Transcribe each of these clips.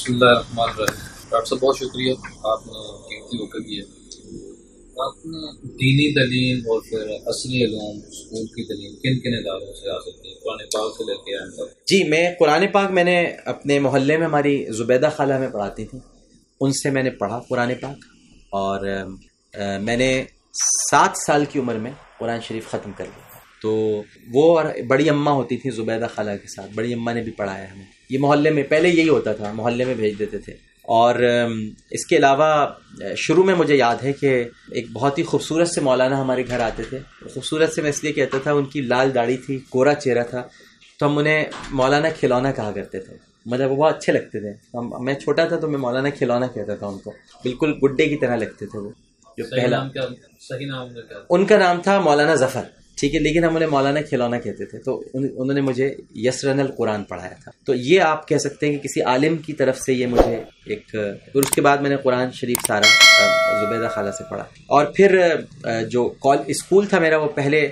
بسم اللہ الرحمن الرحیم۔ ڈاکٹر صاحب بہت شکریہ، آپ نے قیمتی وقت دیا۔ آپ نے دینی تعلیم اور پھر اصلی علوم اسکول کی تعلیم کن کن اداروں سے حاصل کی، قرآن پاک سے لے کے آئیں تک؟ جی، میں قرآن پاک میں نے اپنے محلے میں ہماری زبیدہ خالہ میں پڑھاتی تھیں، ان سے میں نے پڑھا قرآن پاک، اور میں نے 7 سال کی عمر میں قرآن شریف ختم کر لیا۔ تو وہ اور بڑی اماں ہوتی تھی زبیدہ خالہ کے ساتھ، بڑی اماں نے بھی پڑھایا ہمیں۔ یہ محلے میں پہلے یہی ہوتا تھا، محلے میں بھیج دیتے تھے۔ اور اس کے علاوہ شروع میں مجھے یاد ہے کہ ایک بہت ہی خوبصورت سے مولانا ہمارے گھر آتے تھے۔ خوبصورت سے میں اس لیے کہتا تھا، ان کی لال داڑھی تھی، گورا چہرہ تھا، تو ہم انہیں مولانا کھلونا کہا کرتے تھے۔ مطلب وہ بہت اچھے لگتے تھے۔ میں چھوٹا تھا تو میں مولانا کھلونا کہتا تھا ان کو، بالکل گڈے کی طرح لگتے تھے وہ۔ جو پہلا صحیح نام کیا؟ ان کا نام تھا مولانا ظفر، ٹھیک ہے، لیکن ہم انہیں مولانا کھلونا کہتے تھے۔ تو انہوں نے مجھے یسرن القرآن پڑھایا تھا۔ تو یہ آپ کہہ سکتے ہیں کہ کسی عالم کی طرف سے یہ مجھے ایک، پھر اس کے بعد میں نے قرآن شریف سارا زبیدہ خالہ سے پڑھا۔ اور پھر جو اسکول تھا میرا، وہ پہلے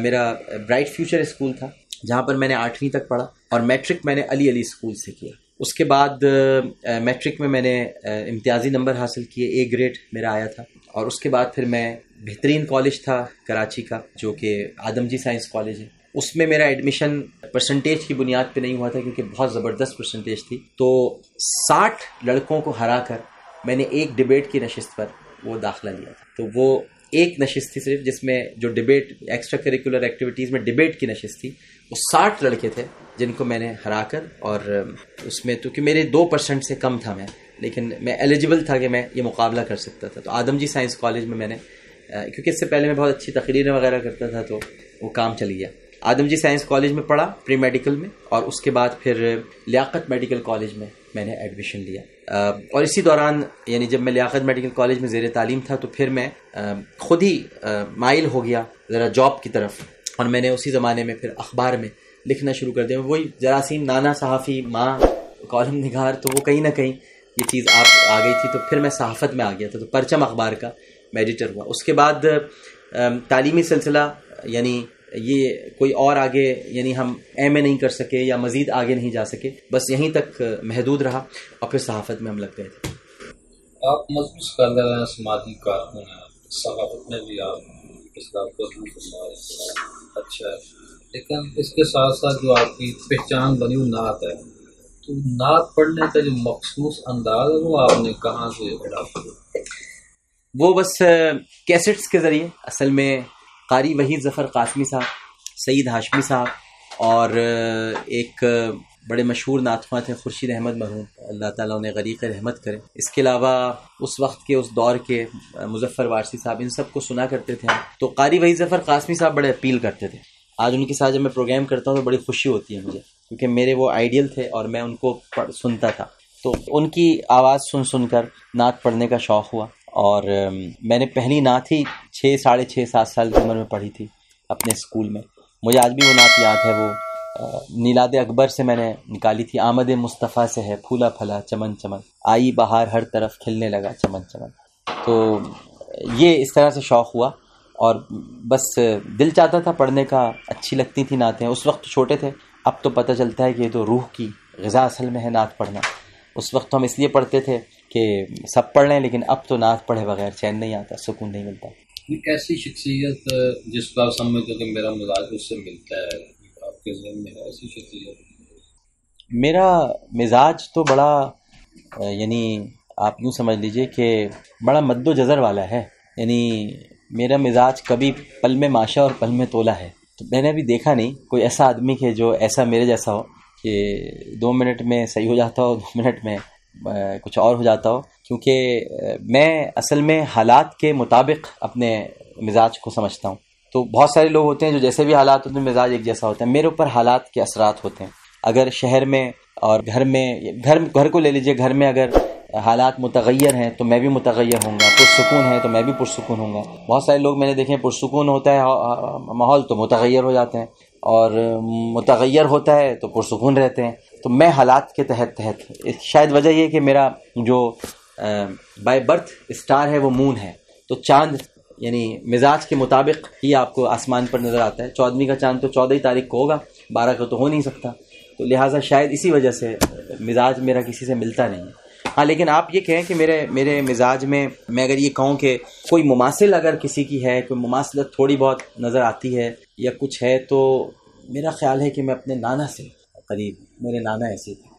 میرا برائٹ فیوچر اسکول تھا، جہاں پر میں نے 8ویں تک پڑھا، اور میٹرک میں نے علی اسکول سے کیا۔ اس کے بعد میٹرک میں نے امتیازی نمبر حاصل کیے، اے گریڈ میرا آیا تھا۔ اور اس کے بعد پھر میں بہترین کالج تھا کراچی کا، جو کہ آدم جی سائنس کالج ہے، اس میں میرا ایڈمیشن پرسنٹیج کی بنیاد پہ نہیں ہوا تھا، کیونکہ بہت زبردست پرسنٹیج تھی۔ تو 60 لڑکوں کو ہرا کر میں نے ایک ڈبیٹ کی نشست پر وہ داخلہ لیا تھا۔ تو وہ ایک نشست تھی صرف، جس میں جو ڈبیٹ ایکسٹرا کریکولر ایکٹیویٹیز میں ڈبیٹ کی نشست تھی، وہ 60 لڑکے تھے جن کو میں نے ہرا کر، اور اس میں تو کہ میرے 2% سے کم تھا میں، لیکن میں ایلیجبل تھا کہ میں یہ مقابلہ کر سکتا تھا۔ تو آدم جی سائنس کالج میں نے، کیونکہ اس سے پہلے میں بہت اچھی تقریریں وغیرہ کرتا تھا، تو وہ کام چل گیا۔ آدم جی سائنس کالج میں پڑھا پری میڈیکل میں، اور اس کے بعد پھر لیاقت میڈیکل کالج میں نے ایڈمیشن لیا۔ اور اسی دوران، یعنی جب میں لیاقت میڈیکل کالج میں زیر تعلیم تھا، تو پھر میں خود ہی مائل ہو گیا ذرا جاب کی طرف، اور میں نے اسی زمانے میں پھر اخبار میں لکھنا شروع کر دیا۔ وہی جراثیم، نانا صحافی، ماں کالم نگار، تو وہ کہیں نہ کہیں یہ چیز آپ آ گئی تھی، تو پھر میں صحافت میں آ گیا تھا۔ تو پرچم اخبار کا میں ایڈیٹر ہوا۔ اس کے بعد تعلیمی سلسلہ، یعنی یہ کوئی اور آگے، یعنی ہم ایم اے نہیں کر سکے یا مزید آگے نہیں جا سکے، بس یہیں تک محدود رہا، اور پھر صحافت میں ہم لگ گئے تھے۔ آپ مذہبی اسکالر ہیں، سماجی کارکن ہیں، صحافت میں بھی آپ اس بات کو اچھا ہے، لیکن اس کے ساتھ ساتھ جو آپ کی پہچان بنی وہ نعت ہے، تو نعت پڑھنے کا جو مخصوص انداز ہے وہ آپ نے کہاں سے اڈاپٹ کیا؟ وہ بس کیسٹس کے ذریعے، اصل میں قاری وحید ظفر قاسمی صاحب، سید ہاشمی صاحب، اور ایک بڑے مشہور نعت خواں تھے خورشید احمد مرحوم، اللہ تعالیٰ انہیں غریق رحمت کرے۔ اس کے علاوہ اس وقت کے، اس دور کے مظفر وارثی صاحب، ان سب کو سنا کرتے تھے ہم۔ تو قاری وحید ظفر قاسمی صاحب بڑے اپیل کرتے تھے۔ آج ان کے ساتھ جب میں پروگرام کرتا ہوں تو بڑی خوشی ہوتی ہے مجھے، کیونکہ میرے وہ آئیڈیل تھے اور میں ان کو سنتا تھا۔ تو ان کی آواز سن کر نعت پڑھنے کا شوق ہوا، اور میں نے پہلی نعت ہی 6، 6.5، 7 سال کی عمر میں پڑھی تھی اپنے اسکول میں۔ مجھے آج بھی وہ نعت یاد ہے، وہ میلاد اکبر سے میں نے نکالی تھی۔ آمد مصطفیٰ سے ہے پھولا پھلا چمن چمن، آئی بہار ہر طرف کھلنے لگا چمن چمن۔ تو یہ اس طرح سے شوق ہوا، اور بس دل چاہتا تھا پڑھنے کا، اچھی لگتی تھی نعتیں۔ اس وقت چھوٹے تھے، اب تو پتہ چلتا ہے کہ یہ تو روح کی غذا اصل میں ہے نعت پڑھنا۔ اس وقت ہم اس لیے پڑھتے تھے کہ سب پڑھ لیں، لیکن اب تو نعت پڑھے بغیر چین نہیں آتا، سکون نہیں ملتا۔ ایک ایسی شخصیت جس کو آپ سمجھتے ہو کہ میرا مزاج اس سے ملتا ہے، آپ کے ذہن میں ہے ایسی شخصیت؟ میرا مزاج تو بڑا، یعنی آپ یوں سمجھ لیجئے کہ بڑا مد و جزر والا ہے۔ یعنی میرا مزاج کبھی پل میں ماشا اور پل میں تولا ہے۔ تو میں نے ابھی دیکھا نہیں کوئی ایسا آدمی کہ جو ایسا میرے جیسا ہو، کہ 2 منٹ میں صحیح ہو جاتا ہو، 2 منٹ میں کچھ اور ہو جاتا ہو، کیونکہ میں اصل میں حالات کے مطابق اپنے مزاج کو سمجھتا ہوں۔ تو بہت سارے لوگ ہوتے ہیں جو جیسے بھی حالات ہوتے ہیں مزاج ایک جیسا ہوتا ہے، میرے اوپر حالات کے اثرات ہوتے ہیں۔ اگر شہر میں اور گھر کو لے لیجئے، گھر میں اگر حالات متغیر ہیں تو میں بھی متغیر ہوں گا، پرسکون ہے تو میں بھی پرسکون ہوں گا۔ بہت سارے لوگ میں نے دیکھے پرسکون ہوتا ہے ماحول تو متغیر ہو جاتے ہیں، اور متغیر ہوتا ہے تو پرسکون رہتے ہیں۔ تو میں حالات کے تحت شاید وجہ یہ کہ میرا جو بائی برتھ اسٹار ہے وہ مون ہے، تو چاند یعنی مزاج کے مطابق ہی آپ کو آسمان پر نظر آتا ہے۔ 14ویں کا چاند تو 14 تاریخ کو ہوگا، 12 کو تو ہو نہیں سکتا۔ تو لہٰذا شاید اسی وجہ سے مزاج میرا کسی سے ملتا نہیں ہے۔ ہاں لیکن آپ یہ کہیں کہ میرے مزاج میں اگر یہ کہوں کہ کوئی مماثل اگر کسی کی ہے، کوئی مماثلت تھوڑی بہت نظر آتی ہے یا کچھ ہے، تو میرا خیال ہے کہ میں اپنے نانا سے قریب، میرے نانا ایسے تھے۔